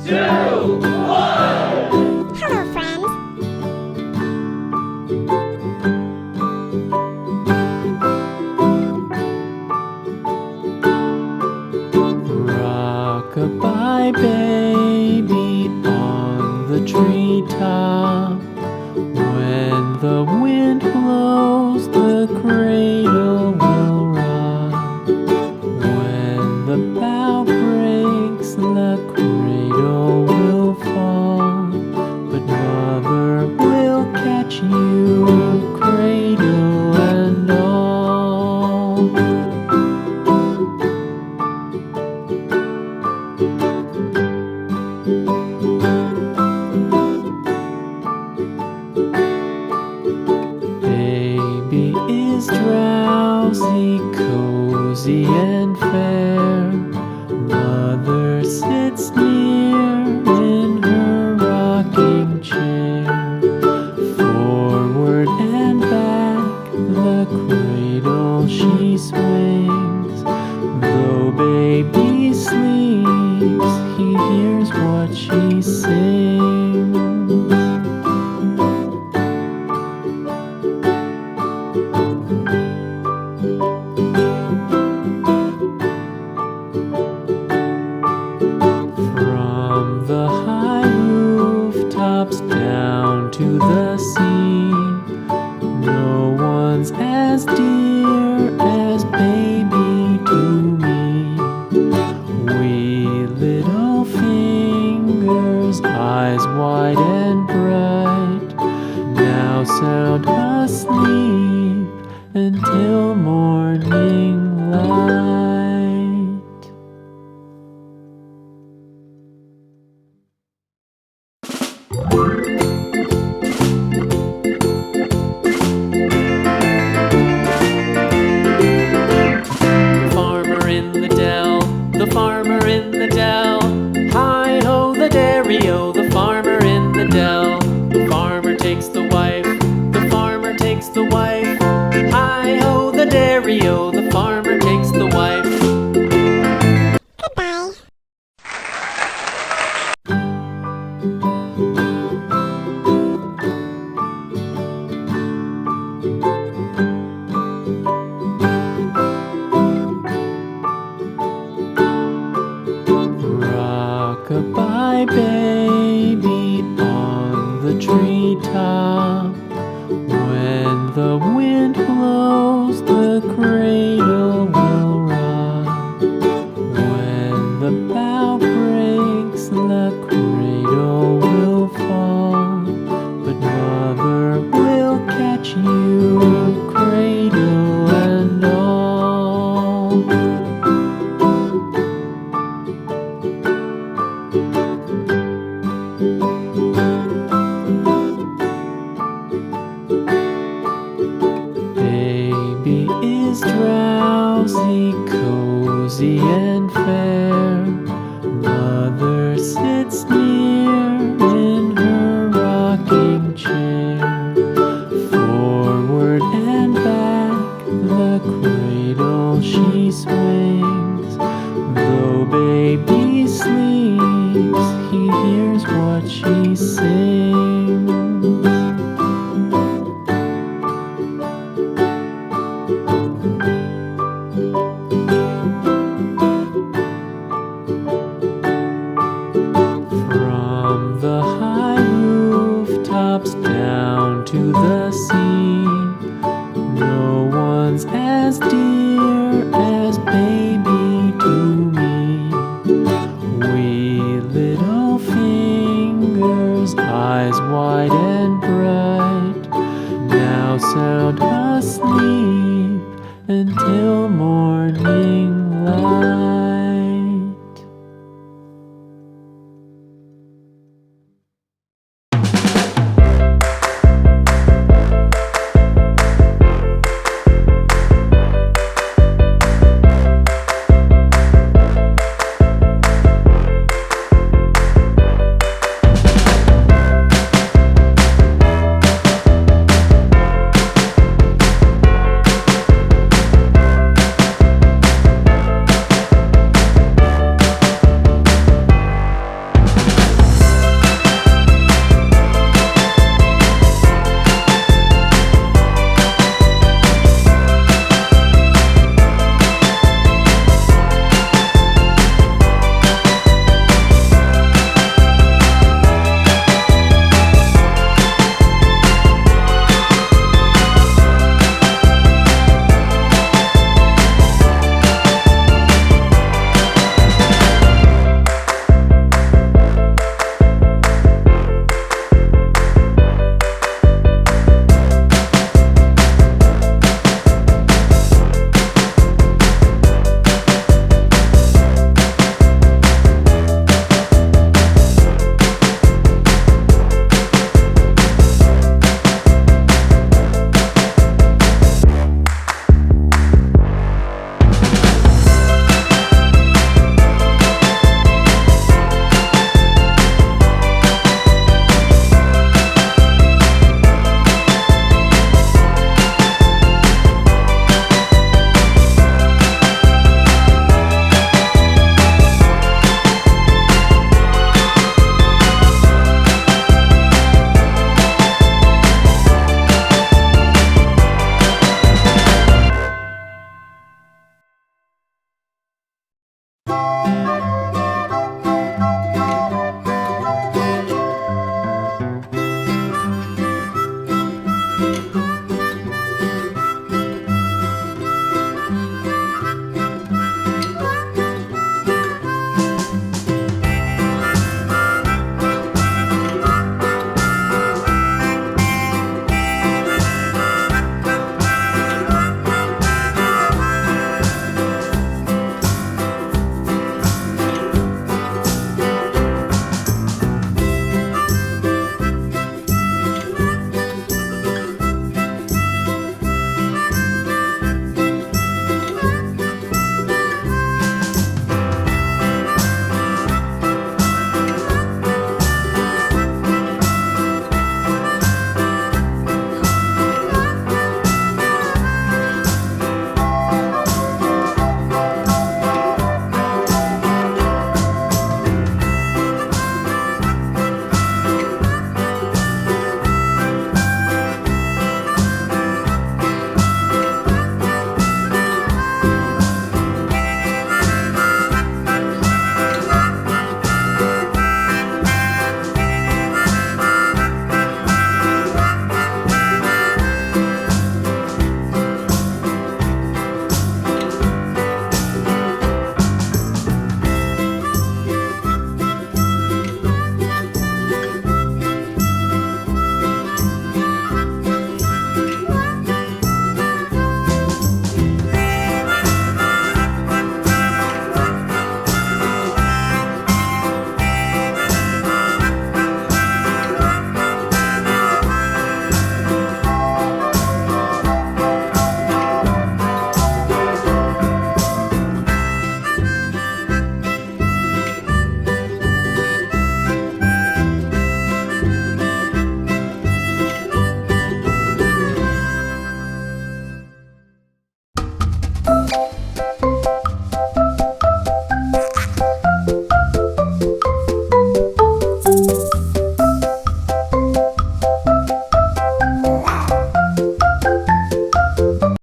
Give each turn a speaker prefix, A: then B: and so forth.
A: 2, 1.
B: Hello, friends.
C: Rock-a-bye baby on the treetop. When the wind blows, the cradle will rock. When the bough breaks, the cradle will fall. But mother will catch you, cradle and all. Baby is drowsy, cozy and fair. Mother sits near in her rocking chair. Forward and back, the cradle she swings. Though baby sleeps, he hears what she sings. From the high rooftops down to the sea, no one's as dear as baby to me. Wee little fingers, eyes wide and bright, now sound asleep until morning light. The farmer in the dell, hi-ho the dairy-o, the farmer in the dell. The farmer takes the wife, the farmer takes the wife, hi-ho the dairy-o, the farmer takes the wife.
B: Goodbye.
C: Rock-a-bye baby on the treetop. When the wind blows, the cradle will rock. When the bough breaks, the cradle will fall. But mother will catch you, cradle and all. Baby is drowsy, cozy and fair. Mother sits near in her rocking chair. Forward and back, the cradle she swings. Though baby sleeps, he hears what she sings. From the high rooftops down to the sea, no one's as dear as baby to me. Wee little fingers, eyes wide and bright, now sound asleep until